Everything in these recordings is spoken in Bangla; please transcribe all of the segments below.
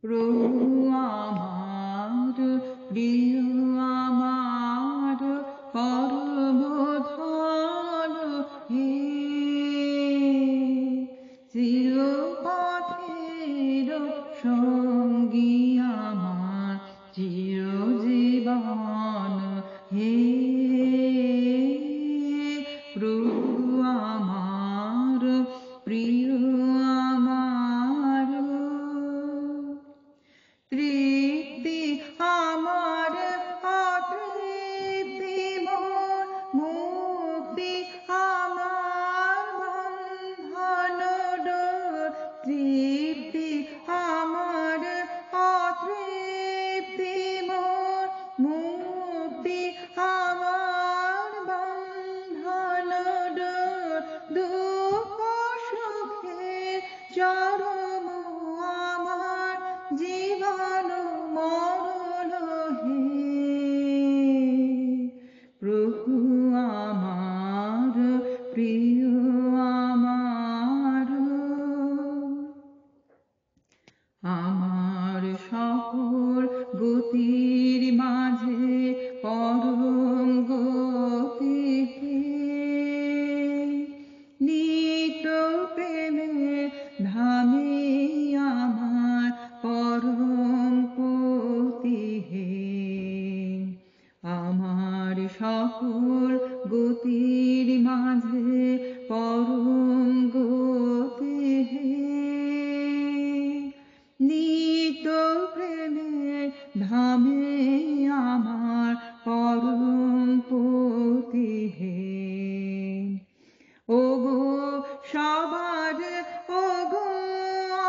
প্রভু আমার প্রিয় আমার পরম ধন হে চিরপথের সঙ্গী আমার চিরজীবন হে প্রভু আমার প্রিয় আমার তৃপ্তি আমার অতৃপ্তি মোর মুক্তি আমার বন্ধন ডোর তৃপ্তি আমার অতৃপ্তি মোর মুক্তি আমার বন্ধন ডোর দুঃখ সুখের চরম আমার জীবন মরণ হে প্রভু আমার প্রিয় আমার আমার সকল গতির মাঝে পরম গতি নিত্য প্রেমের ধামে আমার পরম পতি হে আমার সকল গতির মাঝে পরম গতি হে নিত্য প্রেমের ধামে আমার পরম পতি হে ওগো সবার ওগো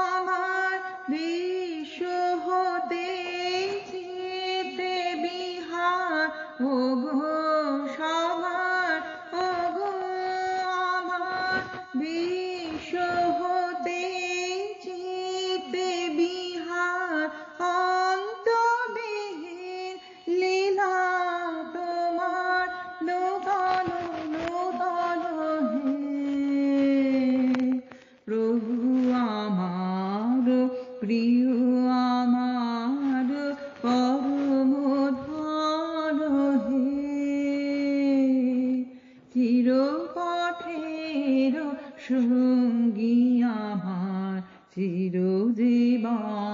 আমার বিশ্ব হতে চিতে বিহার ওগো সবার ওগো আমার বিশ্ব হতে চিতে বিহার অন্তবিহীন লীলা তোমার নূতন নূতন হে প্রভু আমার প্রিয় আমার পরম ধন হে চিরপথের সঙ্গী আমার চিরজীবন